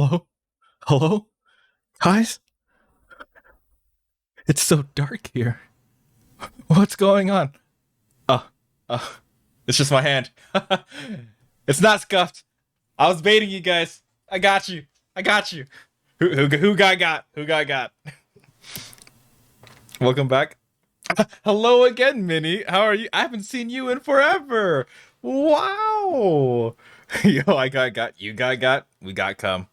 Hello? Hello? Guys? It's so dark here. What's going on? Uh, uh, it's just my hand. It's not scuffed. I was baiting you guys. I got you. I got you. Who got? Who got? Welcome back. Hello again, Minnie. How are you? I haven't seen you in forever. Wow. Yo, I got. You got. We got come.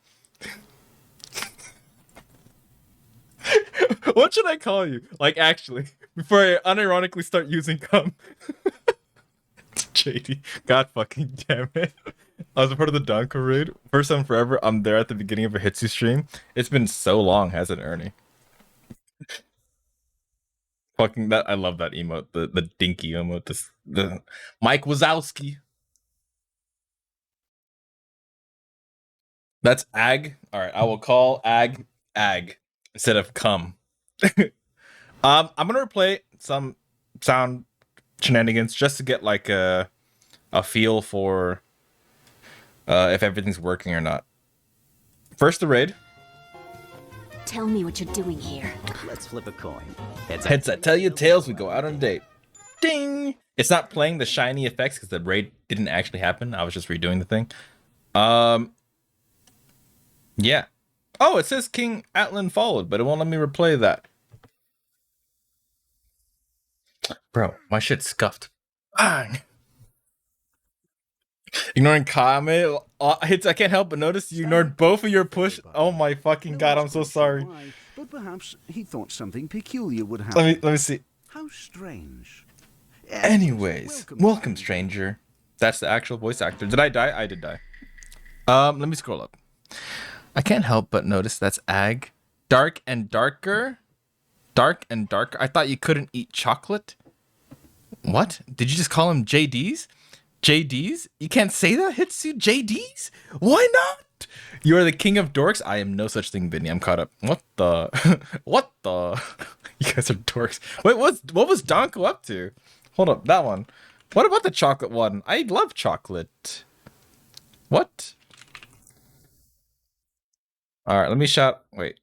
What should I call you? Like, actually, before I unironically start using cum. JD. God fucking damn it. I was a part of the Donko raid. First time forever, I'm there at the beginning of a Hitsu stream. It's been so long, hasn't it, Ernie? Fucking that. I love that emote. The dinky emote. The Mike Wazowski. That's Ag. Alright, I will call Ag instead of cum. I'm gonna replay some sound shenanigans just to get like a feel for if everything's working or not. First, the raid. Tell me what you're doing here. Let's flip a coin. Heads I tell you, tails we go out on a date. Ding! It's not playing the shiny effects because the raid didn't actually happen. I was just redoing the thing. Yeah. Oh, it says King Atlan followed, but it won't let me replay that. Bro, my shit's scuffed. Bang! Ignoring Kame. Hits, I can't help but notice you ignored both of your push. Oh my fucking god, I'm so sorry. Why, but perhaps he thought something peculiar would happen. Let me see. How strange. Anyways, welcome stranger. That's the actual voice actor. Did I die? I did die. Let me scroll up. I can't help but notice that's Ag. Dark and darker. Dark and darker. I thought you couldn't eat chocolate. What? Did you just call him JDs? JDs? You can't say that, Hitsu? JDs? Why not? You are the king of dorks? I am no such thing, Vinny. I'm caught up. What the? What the? You guys are dorks. Wait, what was Donko up to? Hold up, that one. What about the chocolate one? I love chocolate. What? All right, let me shout. Wait,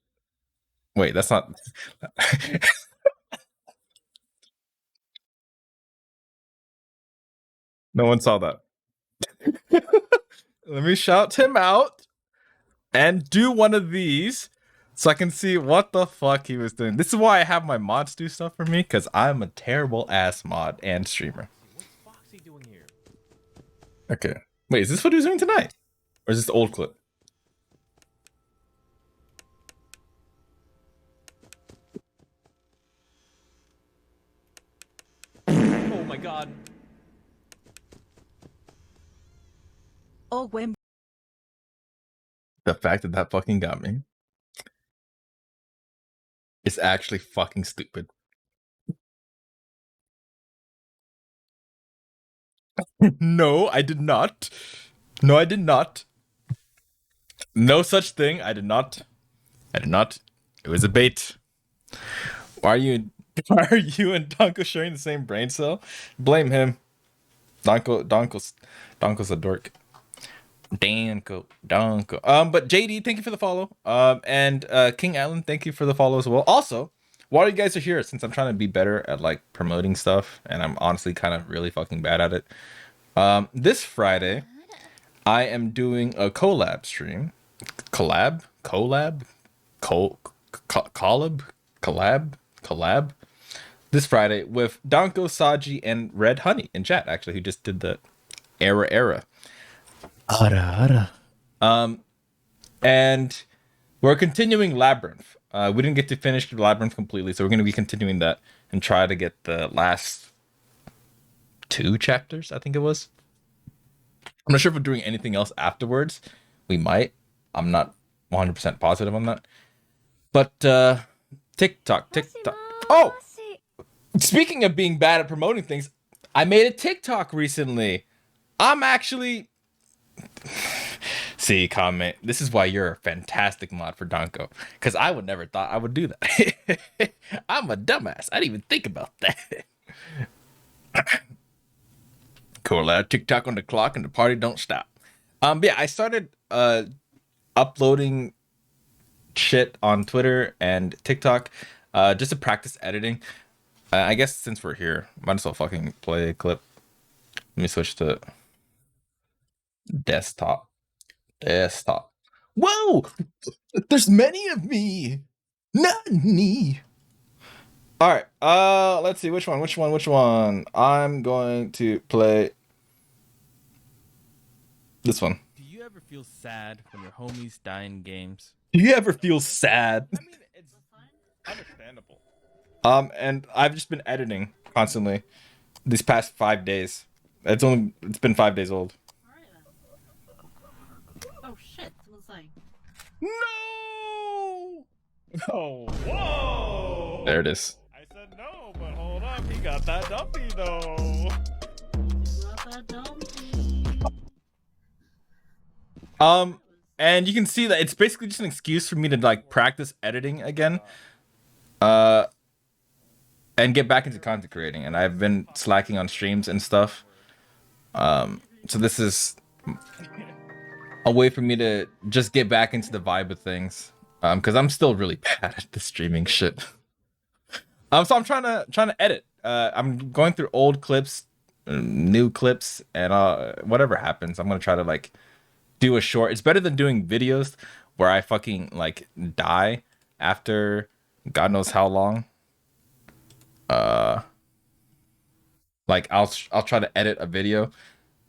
that's not. No one saw that. Let me shout him out and do one of these so I can see what the fuck he was doing. This is why I have my mods do stuff for me, because I'm a terrible ass mod and streamer. What's Foxy doing here? Okay. Wait, is this what he was doing tonight? Or is this the old clip? Oh my god. Oh, when The fact that that fucking got me is actually fucking stupid. No, I did not. No, I did not. No such thing. I did not. I did not. It was a bait. Why are you and Donko sharing the same brain cell? Blame him. Donko's a dork. Donko. But JD, thank you for the follow. And King Allen, thank you for the follow as well. Also, while you guys are here, since I'm trying to be better at like promoting stuff, and I'm honestly kind of really fucking bad at it. This Friday, I am doing a collab stream. Collab? This Friday with Donko, Saji, and Red Honey in chat, actually, who just did the era. And we're continuing Labyrinth. We didn't get to finish Labyrinth completely, so we're going to be continuing that and try to get the last 2 chapters, I think it was. I'm not sure if we're doing anything else afterwards. We might. I'm not 100% positive on that. But TikTok. Oh! Speaking of being bad at promoting things, I made a TikTok recently. I'm actually... See, comment. This is why you're a fantastic mod for Donko. Because I would never thought I would do that. I'm a dumbass. I didn't even think about that. Cool. TikTok on the clock and the party don't stop. Yeah, I started uploading shit on Twitter and TikTok, just to practice editing. I guess since we're here, might as well fucking play a clip. Let me switch to desktop. Desktop. Whoa! There's many of me. Not me. All right. Let's see which one. I'm going to play this one. Do you ever feel sad when your homies die in games? Do you ever feel sad? I mean, it's understandable. And I've just been editing constantly these past 5 days. It's been 5 days old. Oh shit, someone's saying. No! Oh, whoa! There it is. I said no, but hold up, he got that dumpy though. Not that dumpy. And you can see that it's basically just an excuse for me to like practice editing again. And get back into content creating. And I've been slacking on streams and stuff. So this is a way for me to just get back into the vibe of things. Because I'm still really bad at the streaming shit. So I'm trying to edit. I'm going through old clips, new clips, and whatever happens, I'm gonna try to like do a short. It's better than doing videos where I fucking like die after God knows how long. Like I'll try to edit a video,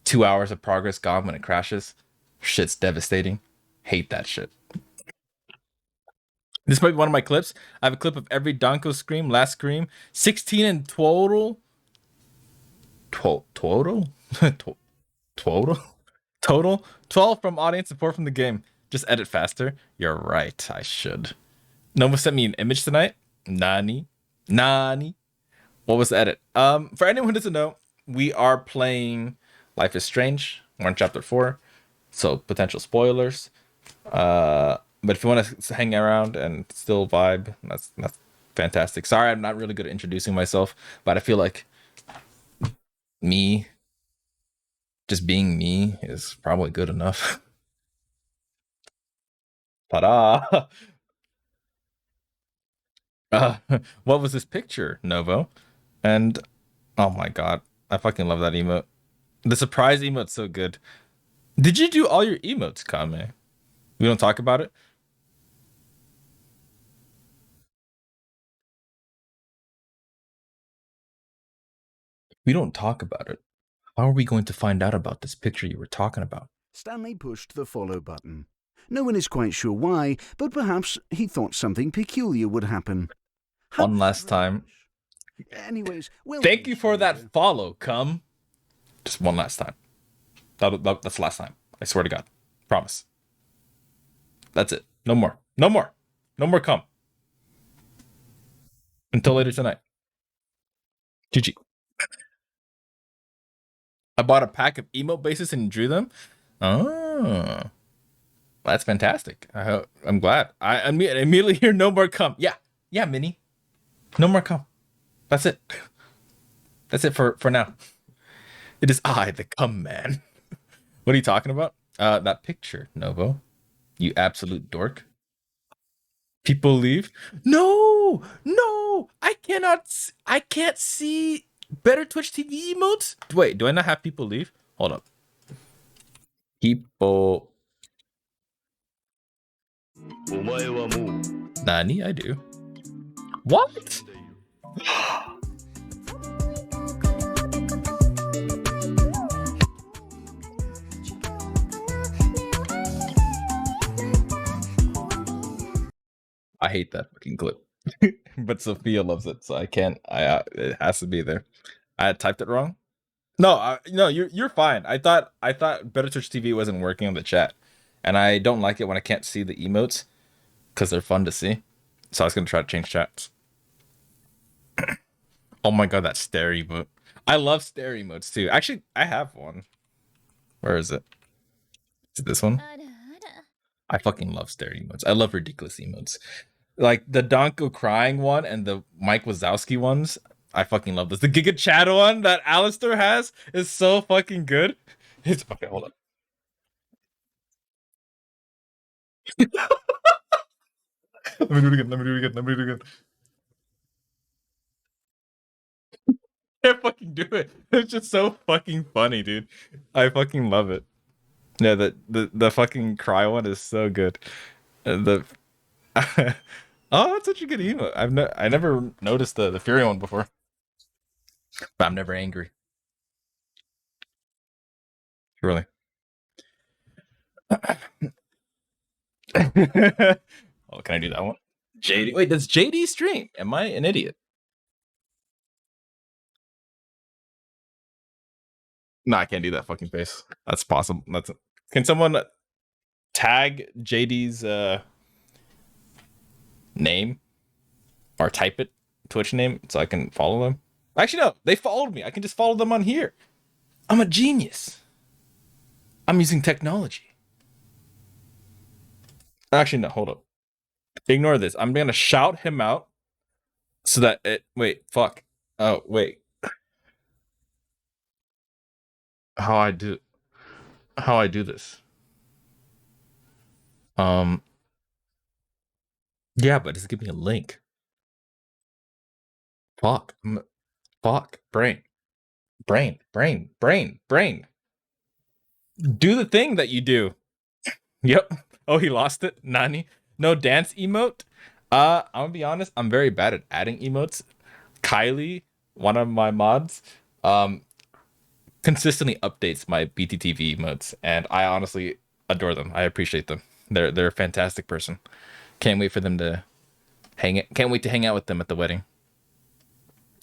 2 hours of progress gone when it crashes. Shit's devastating. Hate that shit. This might be one of my clips. I have a clip of every Danko scream, last scream, 16 in total. Total? Total? Total? 12 from audience, support from the game. Just edit faster. You're right, I should. Nova sent me an image tonight. Nani? What was the edit? For anyone who doesn't know, we are playing Life is Strange. We're in chapter 4, so potential spoilers. But if you want to hang around and still vibe, that's fantastic. Sorry, I'm not really good at introducing myself, but I feel like me, just being me, is probably good enough. Ta-da! What was this picture, Novo? And oh my god, I fucking love that emote. The surprise emote's so good. Did you do all your emotes, Kame? We don't talk about it? We don't talk about it. How are we going to find out about this picture you were talking about? Stanley pushed the follow button. No one is quite sure why, but perhaps he thought something peculiar would happen. One last time. Anyways, well, Thank you for that follow, cum. Just one last time. That's the last time. I swear to God. Promise. That's it. No more. No more. No more cum. Until later tonight. GG. I bought a pack of emote bases and drew them. Oh. That's fantastic. I'm glad. I immediately hear no more cum. Yeah. Yeah, Minnie. No more cum. That's it. That's it for now. It is I, the cum man. What are you talking about? That picture, Novo. You absolute dork. People leave? No! I can't see better Twitch TV emotes? Wait, do I not have people leave? Hold up. People. Nani, I do. What? I hate that fucking clip. But Sophia loves it, so I can't. It has to be there. I typed it wrong. No, no, you're fine. I thought Better Twitch TV wasn't working on the chat, and I don't like it when I can't see the emotes because they're fun to see. So I was gonna try to change chats. Oh my god, that stare emote! I love stare emotes too. Actually, I have one. Where is it? Is it this one? I fucking love stare emotes. I love ridiculous emotes. Like the Donko crying one and the Mike Wazowski ones. I fucking love this. The Giga Chad one that Alistair has is so fucking good. Okay, hold up. Let me do it again. Let me do it again. Let me do it again. I can't fucking do it. It's just so fucking funny, dude. I fucking love it. Yeah, the fucking cry one is so good. The oh, that's such a good emote. I never noticed the Fury one before, but I'm never angry. Really. Oh, can I do that one? JD. Wait, does JD stream? Am I an idiot? No, I can't do that fucking face. That's possible. That's. Can someone tag JD's name or type it Twitch name so I can follow them? Actually, no. They followed me. I can just follow them on here. I'm a genius. I'm using technology. Actually, no. Hold up. Ignore this. I'm gonna shout him out so that it. Wait. Fuck. Oh wait. How I do? How I do this? Um. Yeah, but just give me a link. Fuck. Fuck. Brain. Brain. Brain. Brain. Brain. Do the thing that you do. Yep. Oh, he lost it. Nani. No dance emote. I'm gonna be honest. I'm very bad at adding emotes. Kylie, one of my mods, consistently updates my BTTV emotes, and I honestly adore them. I appreciate them. They're a fantastic person. Can't wait for them to hang it. Can't wait to hang out with them at the wedding.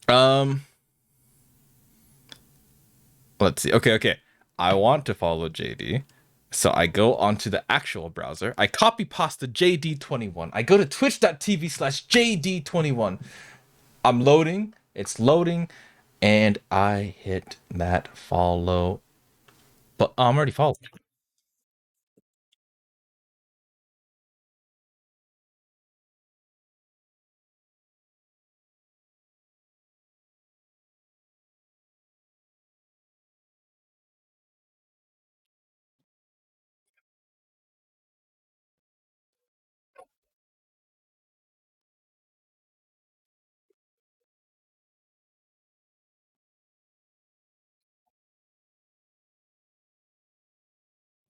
Um, let's see. Okay. I want to follow JD. So I go onto the actual browser. I copy pasta JD21. I go to twitch.tv/JD21. I'm loading. It's loading. And I hit that follow. But I'm already followed.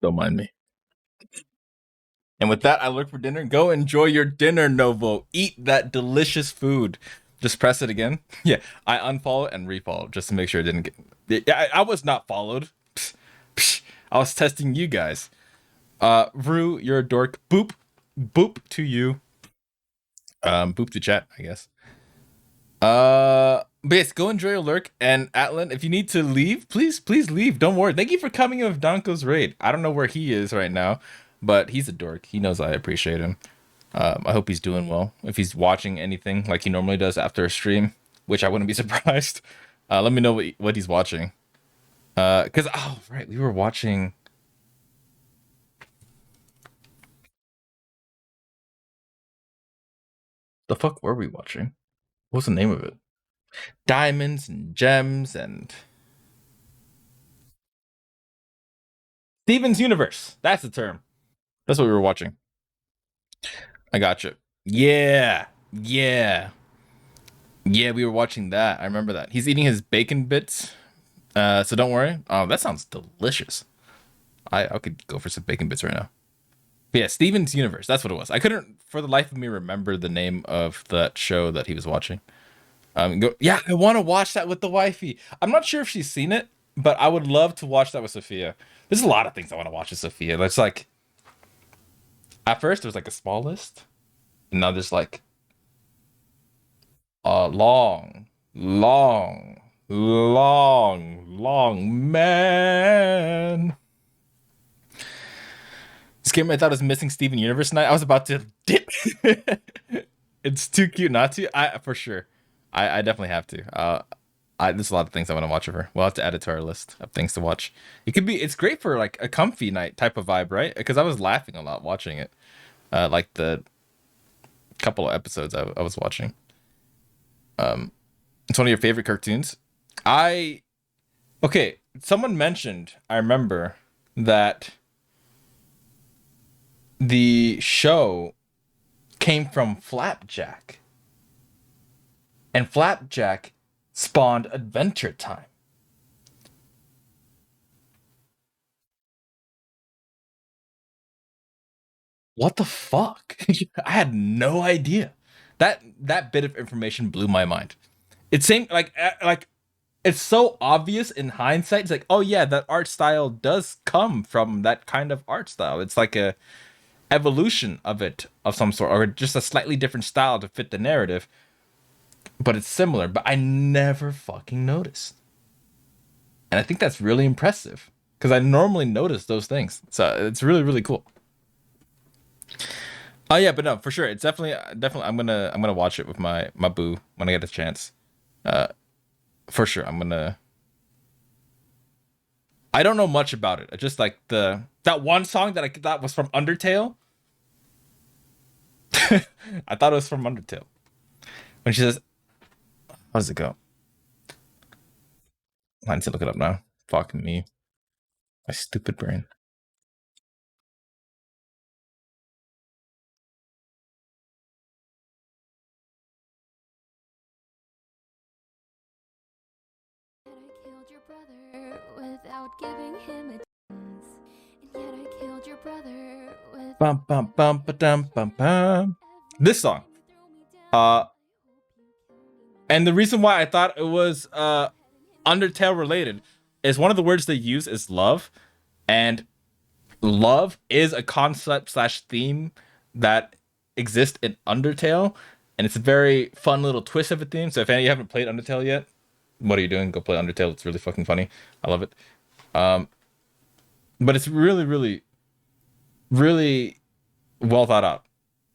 Don't mind me. And with that, I look for dinner. Go enjoy your dinner, Novo. Eat that delicious food. Just press it again. Yeah, I unfollow and refollow just to make sure it didn't get. Yeah, I was not followed. Psh, psh. I was testing you guys. Rue, you're a dork. Boop, boop to you. Boop to chat, I guess. But yes, go enjoy your lurk. And Atlan, if you need to leave, please leave. Don't worry. Thank you for coming with Donko's raid. I don't know where he is right now, but he's a dork. He knows I appreciate him. I hope he's doing well. If he's watching anything like he normally does after a stream, which I wouldn't be surprised. Let me know what he's watching. Cause right, we were watching. The fuck were we watching? What's the name of it? Diamonds and gems and Steven's Universe. That's the term. That's what we were watching. I gotcha. Yeah. We were watching that. I remember that. He's eating his bacon bits. So don't worry. Oh, that sounds delicious. I could go for some bacon bits right now. But yeah, Steven's Universe. That's what it was. I couldn't, for the life of me, remember the name of that show that he was watching. Yeah, I want to watch that with the wifey. I'm not sure if she's seen it, but I would love to watch that with Sophia. There's a lot of things I want to watch with Sophia. It's like, at first there was like a small list, and now there's like a long man. This game I thought was missing Steven Universe tonight. I was about to dip. It's too cute not to. I for sure. I definitely have to. There's a lot of things I want to watch of her. We'll have to add it to our list of things to watch. It's great for like a comfy night type of vibe, right? Because I was laughing a lot watching it. Like the couple of episodes I was watching. It's one of your favorite cartoons. Okay, someone mentioned, I remember, that the show came from Flapjack. And Flapjack spawned Adventure Time. What the fuck? I had no idea. That bit of information blew my mind. It seemed like it's so obvious in hindsight. It's like, oh yeah, that art style does come from that kind of art style. It's like a evolution of it of some sort, or just a slightly different style to fit the narrative. But it's similar. But I never fucking noticed, and I think that's really impressive because I normally notice those things. So it's really really cool. Oh yeah, but no, for sure, it's definitely. I'm gonna watch it with my boo when I get a chance. Uh, for sure, I'm gonna. I don't know much about it. I just like that one song that I thought was from Undertale. I thought it was from Undertale. When she says, "How does it go?" I need to look it up now. Fuck me, my stupid brain. Killed your brother without giving him a chance. And yet I killed your brother with Bum bum bum ba dum bum bum. This song. Uh, and the reason why I thought it was Undertale related is one of the words they use is love, and love is a concept slash theme that exists in Undertale, and it's a very fun little twist of a theme. So if any of you haven't played Undertale yet, what are you doing? Go play Undertale. It's really fucking funny. I love it. But it's really, really, really well thought out.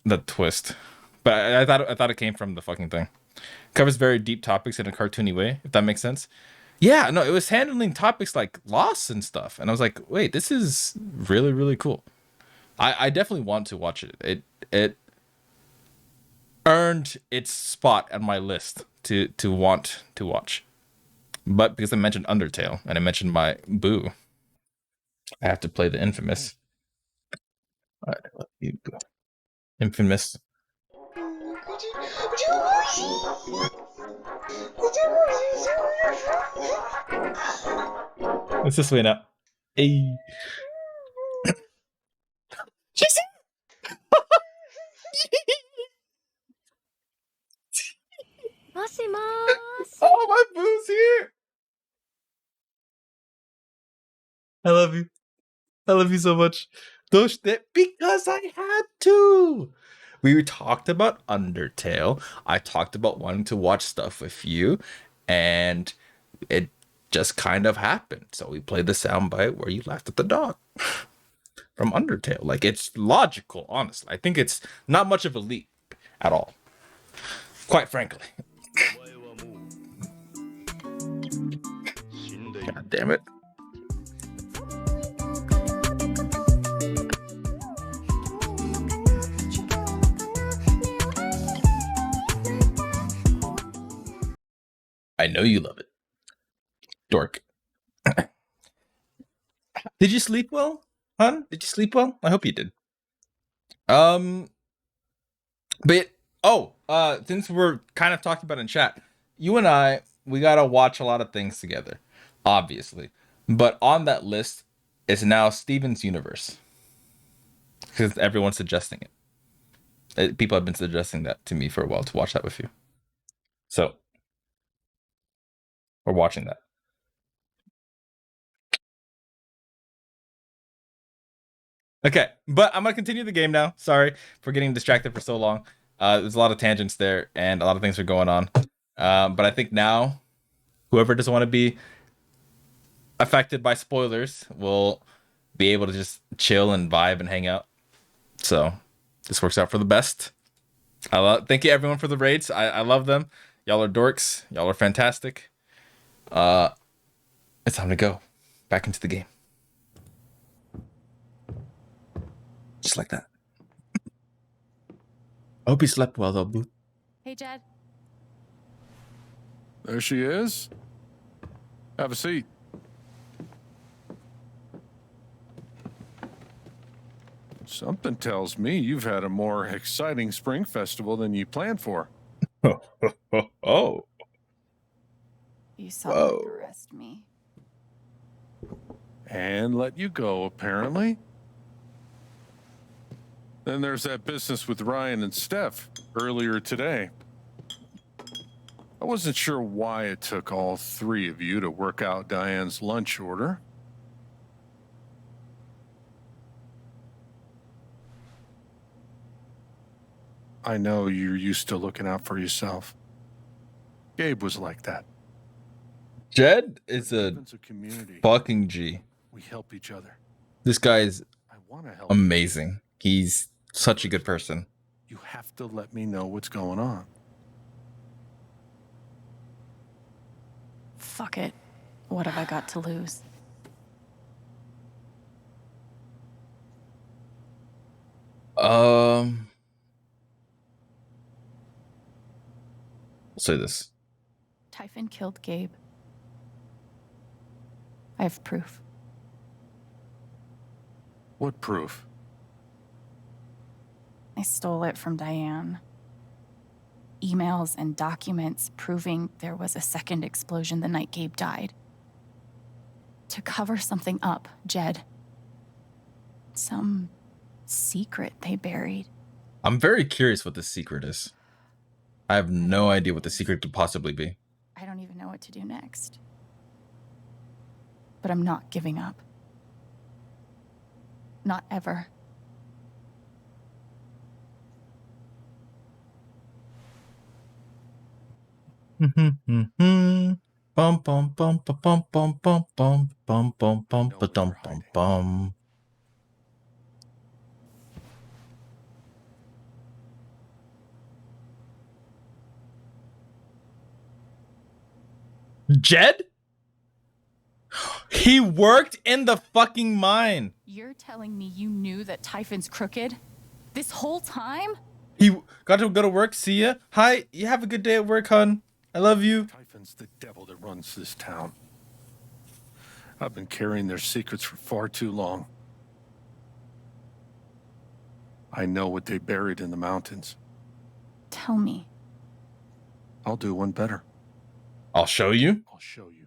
The twist, but I thought it came from the fucking thing. Covers very deep topics in a cartoony way, if that makes sense. Yeah, no, it was handling topics like loss and stuff, and I was like, wait, this is really, really cool. I definitely want to watch it. It earned its spot on my list to want to watch. But because I mentioned Undertale and I mentioned my boo, I have to play the infamous. All right, let you go. Infamous. It's this way now. Hey. She's Oh, my boo's here. I love you. I love you so much. Because I had to. We talked about Undertale. I talked about wanting to watch stuff with you, and it just kind of happened. So we played the soundbite where you laughed at the dog from Undertale. Like, it's logical, honestly. I think it's not much of a leap at all. Quite frankly. God damn it. I know you love it. Dork. Did you sleep well, hon? Did you sleep well? I hope you did. Um, but since we're kind of talking about in chat, you and I, we gotta watch a lot of things together, obviously. But on that list is now Steven's Universe, because everyone's suggesting it. People have been suggesting that to me for a while to watch that with you. So we're watching that. Okay, but I'm gonna continue the game now. Sorry for getting distracted for so long. There's a lot of tangents there, and a lot of things are going on. But I think now, whoever doesn't want to be affected by spoilers will be able to just chill and vibe and hang out. So this works out for the best. Thank you everyone for the raids. I love them. Y'all are dorks. Y'all are fantastic. It's time to go back into the game. Just like that. I hope you slept well though, boo. Hey, Jed. There she is. Have a seat. Something tells me you've had a more exciting spring festival than you planned for. Oh. You saw him arrest me. And let you go, apparently. Then there's that business with Ryan and Steph earlier today. I wasn't sure why it took all three of you to work out Diane's lunch order. I know you're used to looking out for yourself. Gabe was like that. Jed is a It's a community. fucking G. We help each other. This guy is I want to help. amazing. He's such a good person. You have to let me know what's going on. Fuck it. What have I got to lose? I'll say this. Typhon killed Gabe. I have proof. What proof? I stole it from Diane. Emails and documents proving there was a second explosion the night Gabe died. To cover something up, Jed. Some secret they buried. I'm very curious what the secret is. I have no idea what the secret could possibly be. I don't even know what to do next. But I'm not giving up. Not ever. Bum bum bum bum bum bum bum bum bum bum bum bum bum bum. Jed? He worked in the fucking mine. You're telling me you knew that Typhon's crooked? This whole time? He got to go to work. See ya. Hi. You have a good day at work, hon. I love you. Typhon's the devil that runs this town. I've been carrying their secrets for far too long. I know what they buried in the mountains. Tell me. I'll do one better. I'll show you. I'll show you.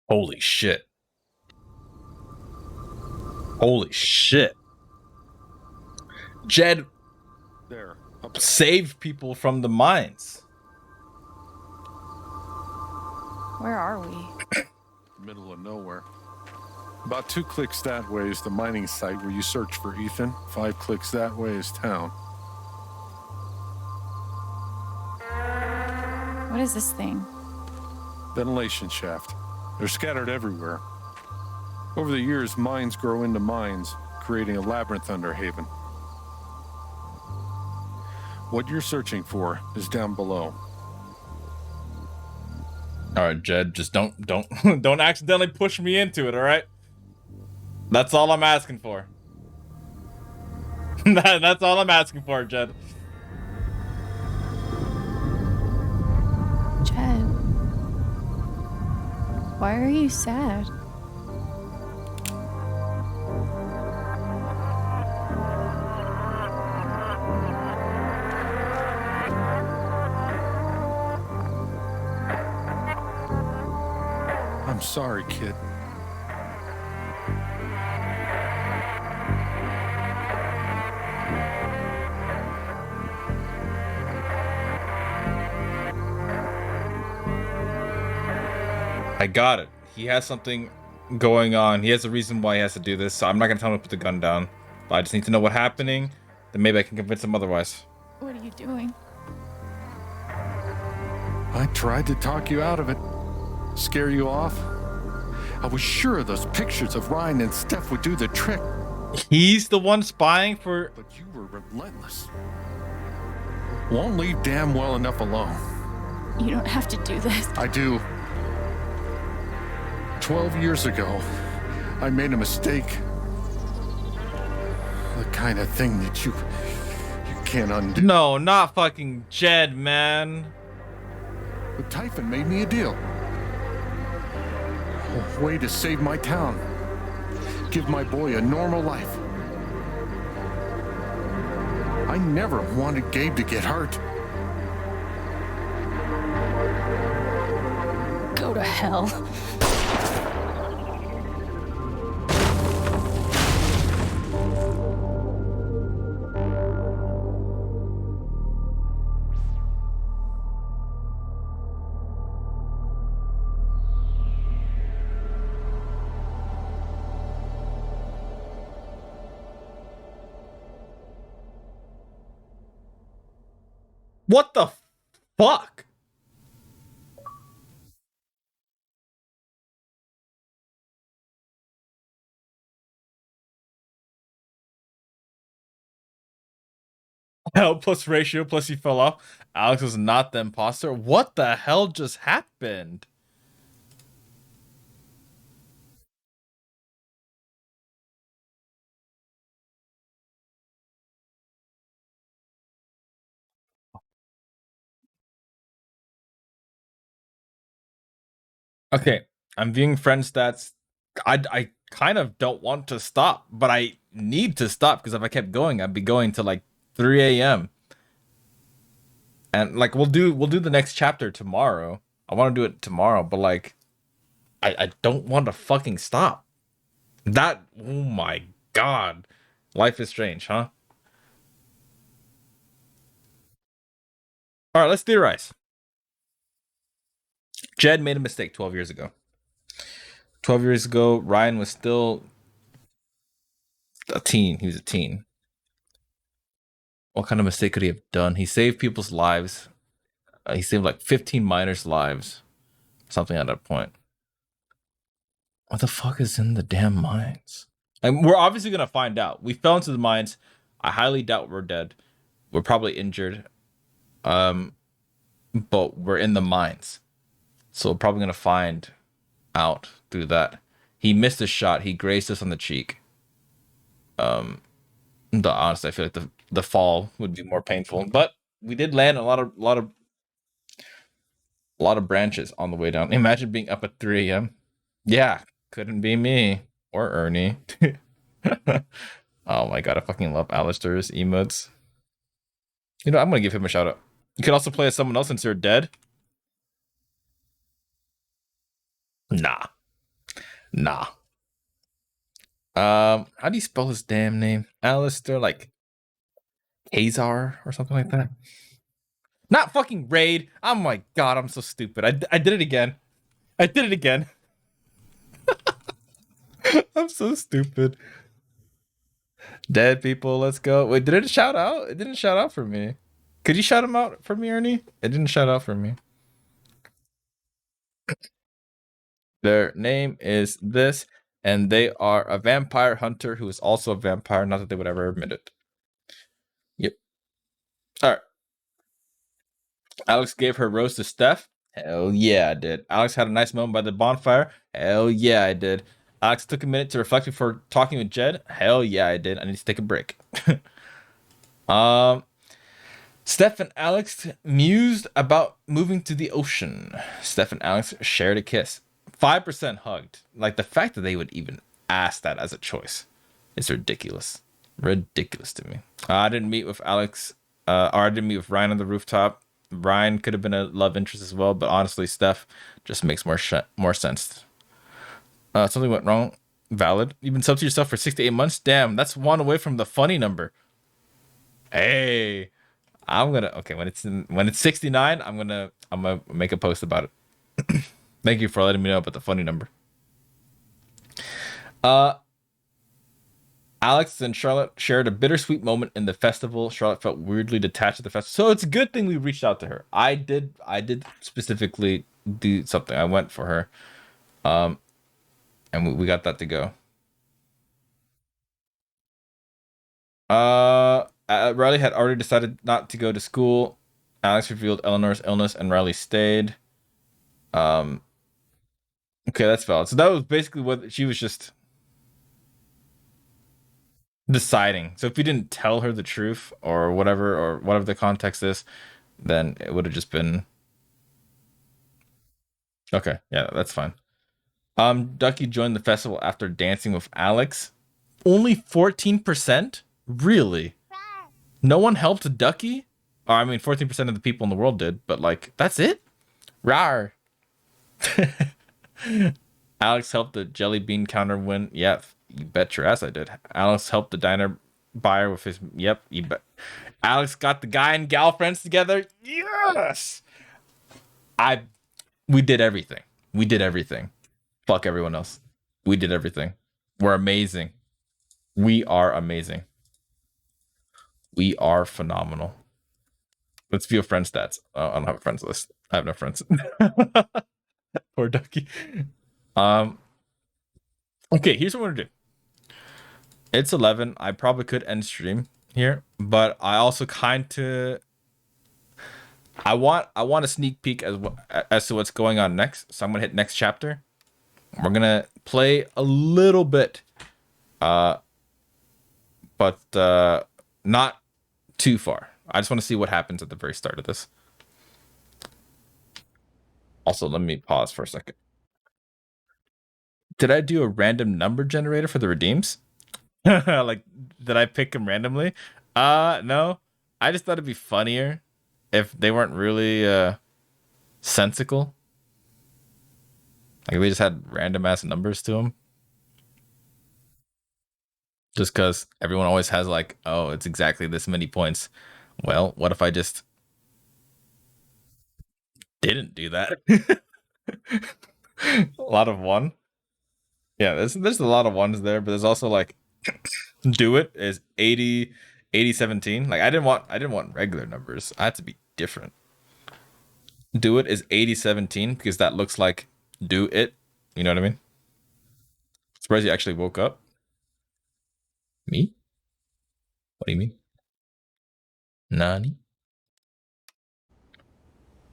Holy shit. Holy shit. Jed There. Up saved people from the mines. Where are we? middle of nowhere. About 2 clicks that way is the mining site where you search for Ethan. 5 clicks that way is town. What is this thing? Ventilation shaft. They're scattered everywhere. Over the years, mines grow into mines, creating a labyrinth under Haven. What you're searching for is down below. All right, Jed, just don't don't accidentally push me into it, all right? That's all I'm asking for. That's all I'm asking for, Jed. Jed. Why are you sad? I'm sorry, kid. I got it. He has something going on. He has a reason why he has to do this, so I'm not gonna tell him to put the gun down. But I just need to know what's happening. Then maybe I can convince him otherwise. What are you doing? I tried to talk you out of it. Scare you off. I was sure those pictures of Ryan and Steph would do the trick. He's the one spying for... But you were relentless. Won't leave damn well enough alone. You don't have to do this. I do. 12 years ago, I made a mistake. The kind of thing that you can't undo. No, not fucking Jed, man. But Typhon made me a deal. A way to save my town. give my boy a normal life. I never wanted Gabe to get hurt. Go to hell. What the fuck? Hell plus ratio plus he fell off. Alex was not the imposter. What the hell just happened? Okay, I'm viewing friend stats. I kind of don't want to stop, but I need to stop because if I kept going, I'd be going to like 3 a.m. And like we'll do the next chapter tomorrow. I want to do it tomorrow, but like I don't want to fucking stop. That oh my god. Life is strange, huh? All right, let's theorize. Jed made a mistake 12 years ago. 12 years ago, Ryan was still a teen. He was a teen. What kind of mistake could he have done? He saved people's lives. He saved like 15 minors' lives. Something at that point. What the fuck is in the damn mines? And we're obviously going to find out. We fell into the mines. I highly doubt we're dead. We're probably injured. But we're in the mines. So we're probably going to find out through that. He missed a shot. He grazed us on the cheek. Honestly, I feel like the fall would be more painful, but we did land a lot of branches on the way down. Imagine being up at 3 a.m. Yeah, couldn't be me or Ernie. Oh my god, I fucking love Alistair's emotes. You know, I'm gonna give him a shout out. You could also play as someone else since you're dead. Nah. How do you spell his damn name? Alistair, like Hazar or something like that. Not fucking raid. Oh my god, I'm so stupid. I did it again. I'm so stupid. Dead people, let's go. Wait, did it shout out? It didn't shout out for me. Could you shout him out for me, Ernie? It didn't shout out for me. Their name is this, and they are a vampire hunter who is also a vampire. Not that they would ever admit it. Yep. All right. Alex gave her rose to Steph. Hell yeah, I did. Alex had a nice moment by the bonfire. Hell yeah, I did. Alex took a minute to reflect before talking with Jed. Hell yeah, I did. I need to take a break. Steph and Alex mused about moving to the ocean. Steph and Alex shared a kiss. 5% hugged. Like the fact that they would even ask that as a choice is ridiculous. Ridiculous to me. I didn't meet with Alex, or I didn't meet with Ryan on the rooftop. Ryan could have been a love interest as well, but honestly, Steph just makes more sense. Something went wrong. Valid. You've been sub to yourself for 6 to 8 months. Damn, that's one away from the funny number. Hey, I'm gonna when it's 69, I'm gonna make a post about it. Thank you for letting me know about the funny number. Alex and Charlotte shared a bittersweet moment in the festival. Charlotte felt weirdly detached at the festival, so it's a good thing we reached out to her. I did specifically do something. I went for her, and we got that to go. Riley had already decided not to go to school. Alex revealed Eleanor's illness, and Riley stayed. Okay, that's valid. So that was basically what she was just deciding. So if you didn't tell her the truth or whatever the context is, then it would have just been okay. Yeah, that's fine. Ducky joined the festival after dancing with Alex. Only 14%? Really? No one helped Ducky? Or, I mean, 14% of the people in the world did, but like, that's it? Rawr. Alex helped the jelly bean counter win. Yeah, you bet your ass I did. Alex helped the diner buyer with his. Yep, you bet. Alex got the guy and gal friends together. Yes. I. We did everything. We did everything. Fuck everyone else. We did everything. We're amazing. We are amazing. We are phenomenal. Let's view friend stats. Oh, I don't have a friends list. I have no friends. Poor Ducky. Okay, here's what we're gonna do. It's 11. I probably could end stream here, but I also I want a sneak peek as to what's going on next. So I'm gonna hit next chapter. We're gonna play a little bit, but not too far. I just want to see what happens at the very start of this. Also, let me pause for a second. Did I do a random number generator for the redeems? Like, did I pick them randomly? No. I just thought it'd be funnier if they weren't really sensical. Like, we just had random ass numbers to them. Just because everyone always has like, oh, it's exactly this many points. Well, what if I just didn't do that? A lot of one. Yeah, there's a lot of ones there, but there's also like do it is 80 17. Like I didn't want regular numbers. I had to be different. Do it is 80 17 because that looks like do it. You know what I mean? Surprised you actually woke up. Me? What do you mean? Nani?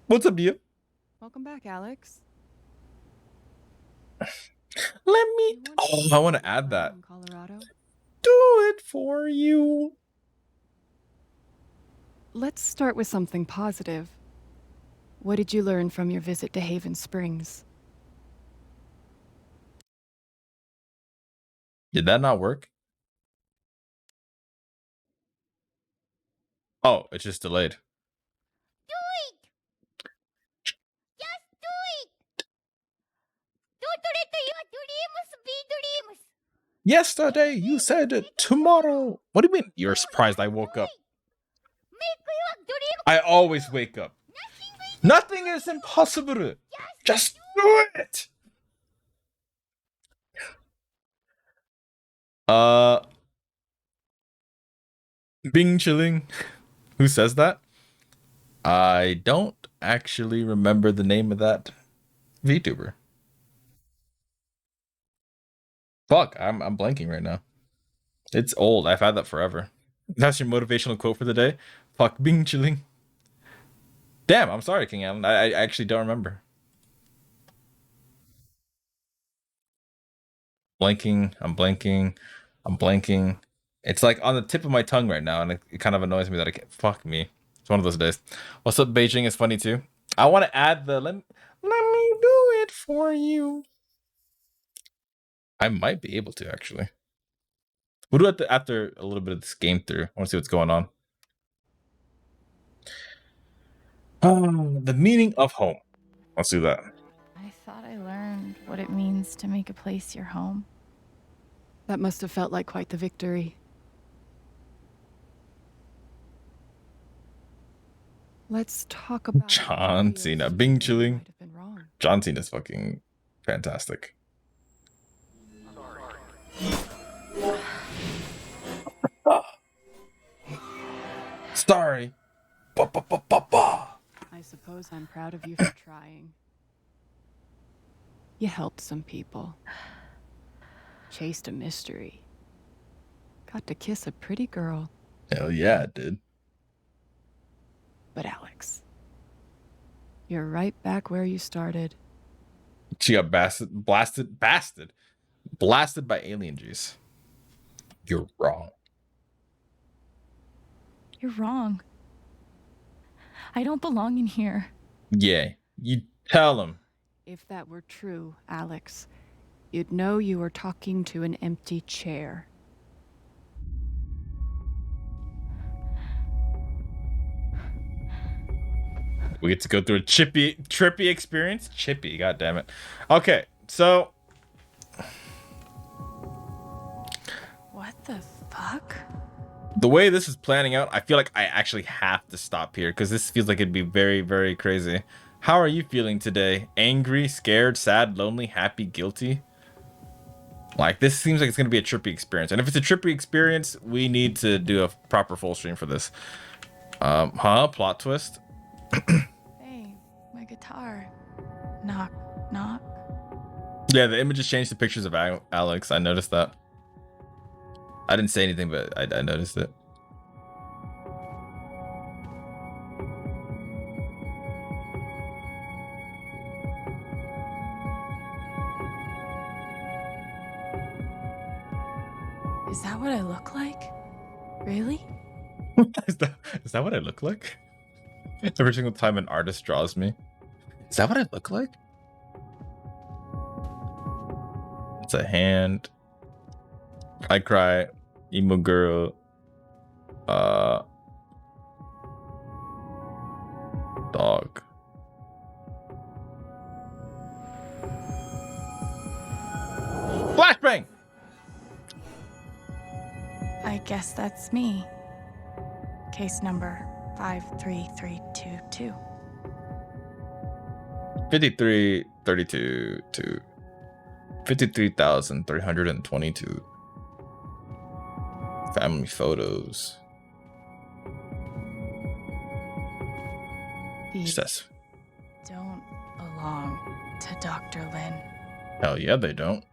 What's up, you? Welcome back, Alex. Let me. Oh, I want to add that. In Colorado. Do it for you. Let's start with something positive. What did you learn from your visit to Haven Springs? Did that not work? Oh, it's just delayed. Yesterday you said tomorrow. What do you mean? You're surprised I woke up. I always wake up. Nothing is impossible. Just do it. Bing chilling. Who says that? I don't actually remember the name of that VTuber. Fuck, I'm blanking right now. It's old. I've had that forever. That's your motivational quote for the day. Fuck Bing chilling. Damn, I'm sorry, King Alan. I actually don't remember. Blanking. I'm blanking. I'm blanking. It's like on the tip of my tongue right now, and it kind of annoys me that I can't. Fuck me. It's one of those days. What's up, Beijing is funny too. I want to add the let me do it for you. I might be able to actually. We'll do it after a little bit of this game through. I want to see what's going on. The meaning of home. Let's do that. I thought I learned what it means to make a place your home. That must have felt like quite the victory. Let's talk about John Cena. Bing chilling. John Cena is fucking fantastic. Sorry. I suppose I'm proud of you for trying. You helped some people. Chased a mystery. Got to kiss a pretty girl. Hell yeah, it did. But Alex, you're right back where you started. She got blasted by alien juice. You're wrong. You're wrong. I don't belong in here. Yeah, you tell him. If that were true, Alex, you'd know you were talking to an empty chair. We get to go through a trippy experience. Chippy, god damn it. Okay, so What the fuck? the way this is planning out, I feel like I actually have to stop here because this feels like it'd be very, very crazy. How are you feeling today? Angry, scared, sad, lonely, happy, guilty? Like, this seems like it's going to be a trippy experience. And if it's a trippy experience, we need to do a proper full stream for this. Plot twist. Hey, my guitar. Knock, knock. Yeah, the images changed to pictures of Alex. I noticed that. I didn't say anything, but I noticed it. Is that what I look like? Really? is that what I look like? Every single time an artist draws me. Is that what I look like? It's a hand. I cry. Emo girl. Dog. Flashbang! I guess that's me. Case number 53322. 5332 to 53,322. Family photos. These Says, don't belong to Dr. Lin. hell yeah, they don't.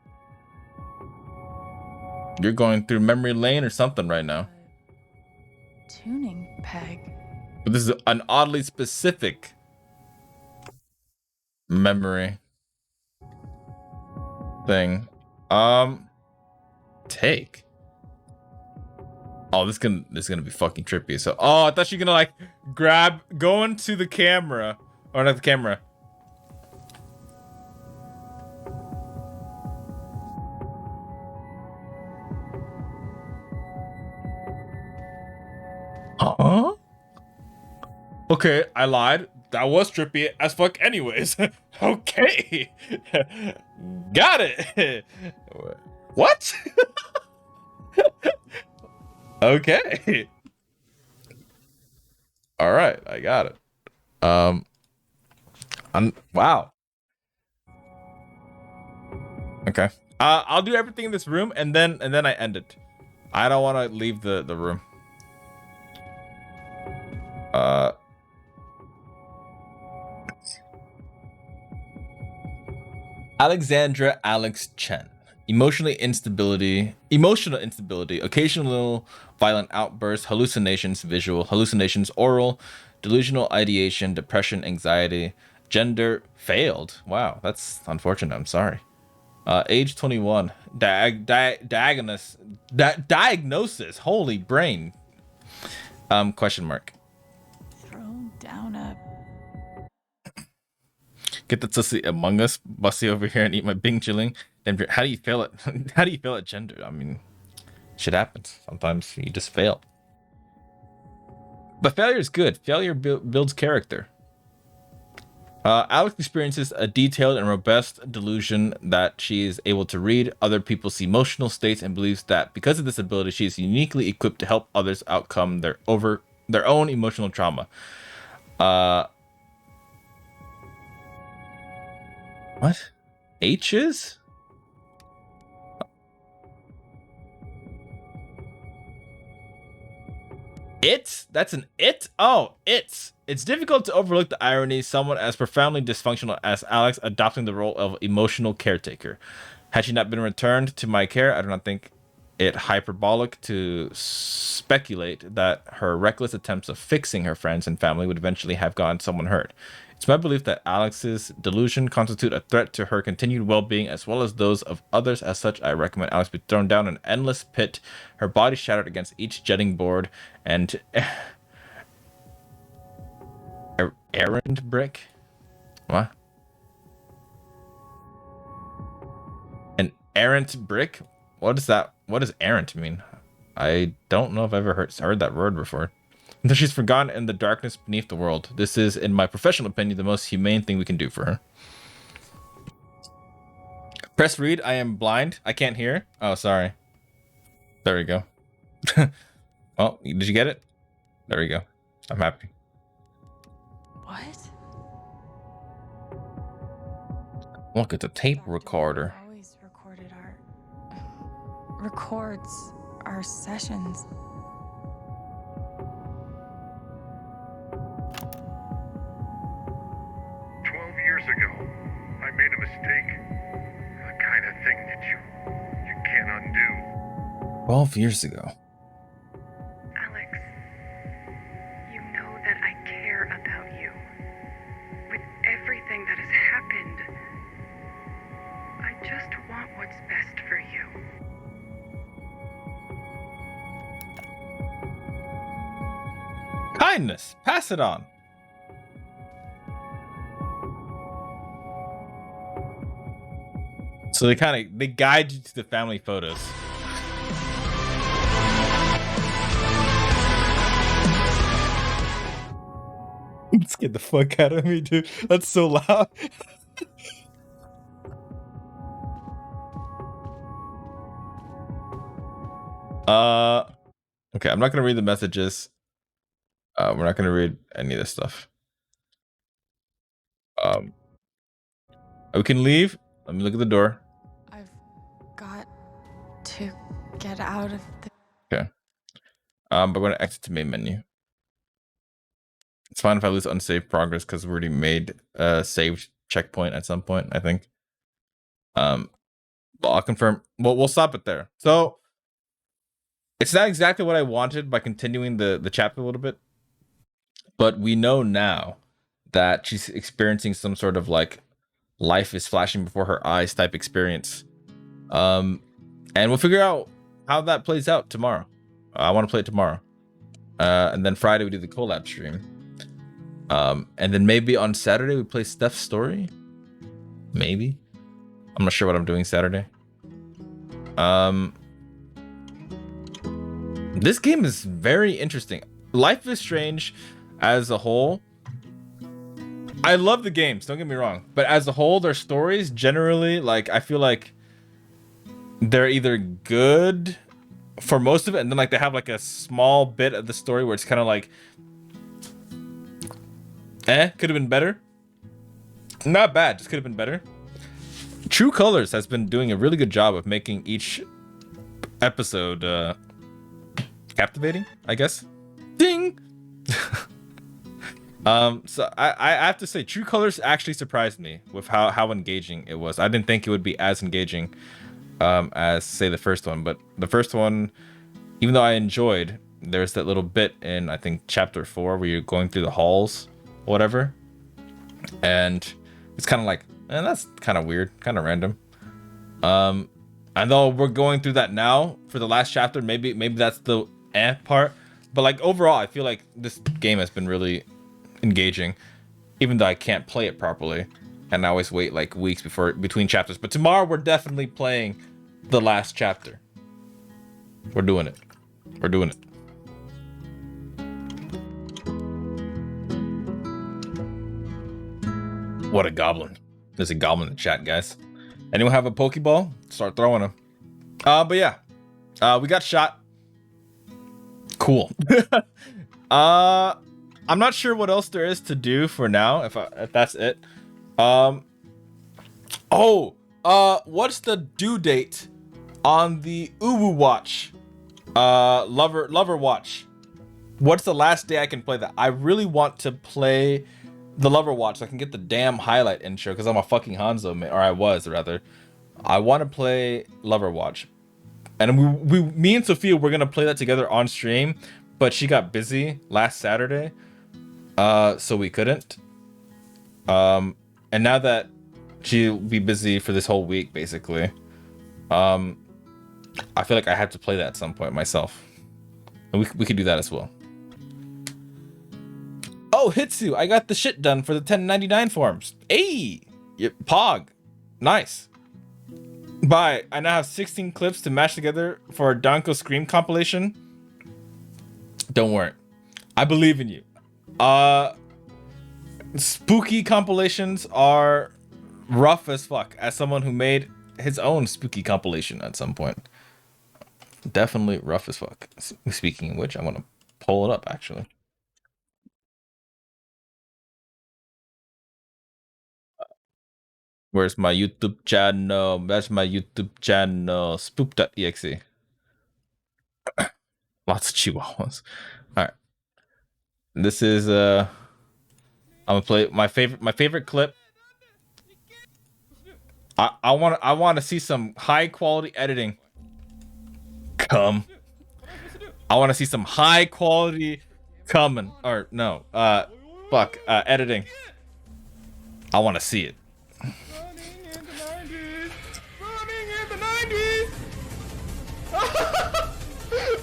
You're going through memory lane or something right now. Tuning peg. But this is an oddly specific memory thing. Take. Oh, this is gonna be fucking trippy. So, oh, I thought you were gonna like go into the camera, or not the camera. Huh? Okay, I lied. That was trippy as fuck anyways. Okay. Got it. What? Okay. All right, I got it. Wow. Okay. I'll do everything in this room and then I end it. I don't want to leave the room. Alexandra Alex Chen. Emotional instability, occasional violent outbursts, hallucinations, visual hallucinations, oral, delusional ideation, depression, anxiety, gender failed. Wow, that's unfortunate. I'm sorry. Age 21. Diagnosis. Holy brain. Question mark. Throw down a. Get the tussy among us, Bussy over here and eat my Bing chilling. Then how do you fail it? How do you fail at gender? I mean, shit happens. Sometimes you just fail. But failure is good. Failure builds character. Alex experiences a detailed and robust delusion that she is able to read other people's emotional states and believes that because of this ability, she is uniquely equipped to help others outcome their own emotional trauma. What? H's? It? That's an it? Oh, it's. It's difficult to overlook the irony someone as profoundly dysfunctional as Alex adopting the role of emotional caretaker. Had she not been returned to my care, I do not think it hyperbolic to speculate that her reckless attempts of fixing her friends and family would eventually have gotten someone hurt. It's my belief that Alex's delusion constitute a threat to her continued well-being as well as those of others. As such, I recommend Alex be thrown down an endless pit, her body shattered against each jetting board, and errand brick? What? An errant brick. What is that? What does errant mean? I don't know if I've ever heard that word before. Until she's forgotten in the darkness beneath the world. This is, in my professional opinion, the most humane thing we can do for her. Press read. I am blind. I can't hear. Oh, sorry. There we go. Oh, did you get it? There we go. I'm happy. What? Look at the tape Dr. recorder. Always records our sessions. 12 years ago, I made a mistake. The kind of thing that you can't undo. 12 years ago. Alex, you know that I care about you. With everything that has happened, I just want what's best for you. Kindness. Pass it on. So they guide you to the family photos. Let's get the fuck out of me, dude. That's so loud. Okay, I'm not gonna read the messages. We're not gonna read any of this stuff. We can leave. Let me look at the door. I've got to get out of the... Okay. But we're gonna exit to main menu. It's fine if I lose unsaved progress because we already made a saved checkpoint at some point, I think. But I'll confirm. Well, we'll stop it there. So it's not exactly what I wanted by continuing the chapter a little bit, but we know now that she's experiencing some sort of like life is flashing before her eyes type experience. And we'll figure out how that plays out tomorrow. I want to play it tomorrow. And then Friday we do the collab stream. And then maybe on Saturday we play Steph's story. Maybe. I'm not sure what I'm doing Saturday. This game is very interesting. Life is Strange as a whole. I love the games, don't get me wrong. But as a whole, their stories generally, like, I feel like they're either good for most of it, and then like they have like a small bit of the story where it's kind of like, could have been better. Not bad, just could have been better. True Colors has been doing a really good job of making each episode captivating, I guess. Ding. So I have to say, True Colors actually surprised me with how engaging it was. I didn't think it would be as engaging as say the first one, but the first one, even though I enjoyed, there's that little bit in I think chapter 4 where you're going through the halls, whatever, and it's kind of like, that's kind of weird, kind of random. I know we're going through that now for the last chapter. Maybe that's the part, but like overall, I feel like this game has been really engaging, even though I can't play it properly, and I always wait like weeks between chapters. But tomorrow we're definitely playing the last chapter. We're doing it. We're doing it. What a goblin. There's a goblin in the chat, guys. Anyone have a Pokeball? Start throwing them. But yeah, we got shot. Cool. I'm not sure what else there is to do for now. If that's it. What's the due date on the Uwu Watch? Lover Watch. What's the last day I can play that? I really want to play the Lover Watch so I can get the damn highlight intro because I'm a fucking Hanzo man, or I was rather. I want to play Lover Watch, and me and Sophia were gonna play that together on stream, but she got busy last Saturday, so we couldn't. And now that she'll be busy for this whole week, basically, I feel like I have to play that at some point myself, and we could do that as well. Oh, Hitsu, I got the shit done for the 1099 forms. Hey, Pog, nice. Bye. I now have 16 clips to match together for a Danko Scream compilation. Don't worry. I believe in you. Spooky compilations are rough as fuck. As someone who made his own spooky compilation at some point. Definitely rough as fuck. Speaking of which, I'm gonna pull it up actually. Where's my YouTube channel? That's my YouTube channel. Spook.exe. Lots of chihuahuas. Alright. This is I'm gonna play my favorite clip. I want to see some high quality editing. Come. I want to see some high quality coming or no. Editing. I want to see it.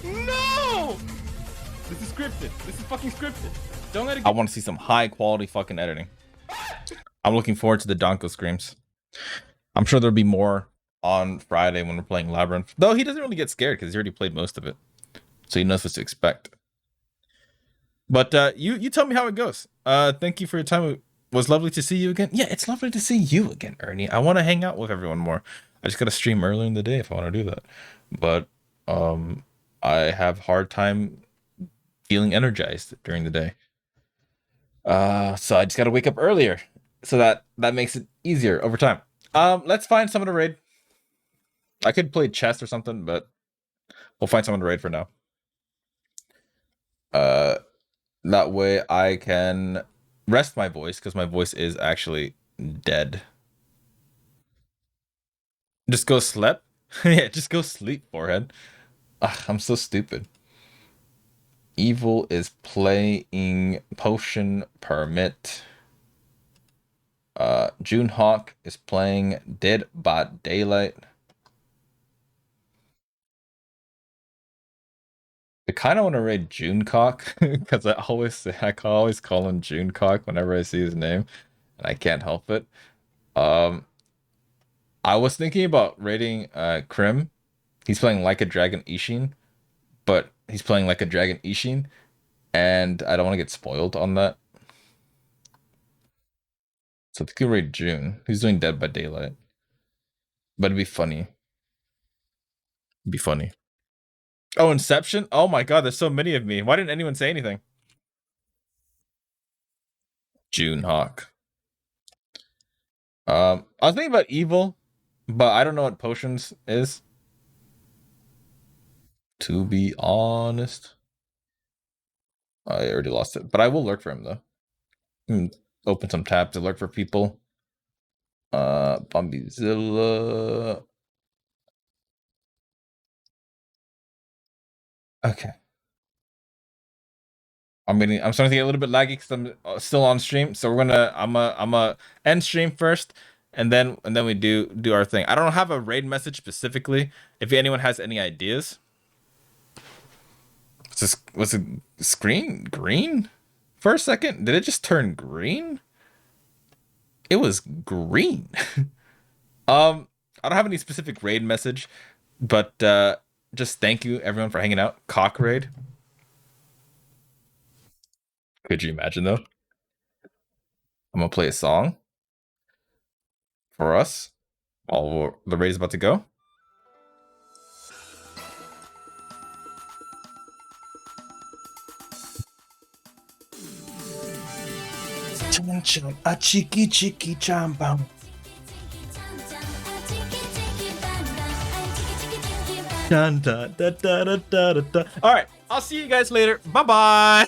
No! This is scripted. This is fucking scripted. Don't let it I want to see some high quality fucking editing. I'm looking forward to the Donko screams. I'm sure there'll be more on Friday when we're playing Labyrinth. Though he doesn't really get scared because he's already played most of it. So he knows what to expect. But you tell me how it goes. Thank you for your time. It was lovely to see you again. Yeah, it's lovely to see you again, Ernie. I want to hang out with everyone more. I just gotta stream earlier in the day if I want to do that. But I have hard time feeling energized during the day. So I just gotta wake up earlier. So that makes it easier over time. Let's find someone to raid. I could play chess or something, but we'll find someone to raid for now. That way I can rest my voice because my voice is actually dead. Just go sleep. Yeah, just go sleep, forehead. Ugh, I'm so stupid. Evil is playing Potion Permit. June Hawk is playing Dead by Daylight. I kind of want to raid Junecock because I always call him Junecock whenever I see his name, and I can't help it. I was thinking about raiding Krim. He's playing Like a Dragon Ishin, but he's playing Like a Dragon Ishin, and I don't want to get spoiled on that. So I think we raid June. He's doing Dead by Daylight, but it'd be funny. It'd be funny. Oh, Inception? Oh my god, there's so many of me. Why didn't anyone say anything? June Hawk. I was thinking about Evil, but I don't know what Potions is. To be honest. I already lost it, but I will lurk for him though. Open some tabs to lurk for people. Bombizilla. Okay. I'm starting to get a little bit laggy because I'm still on stream. So I'm a end stream first, and then we do our thing. I don't have a raid message specifically. If anyone has any ideas. Was the screen green for a second? Did it just turn green? It was green. I don't have any specific raid message, but just thank you everyone for hanging out. Cock raid. Could you imagine though? I'm gonna play a song for us while the raid is about to go. A cheeky cheeky jambam. All right, I'll see you guys later. Bye bye.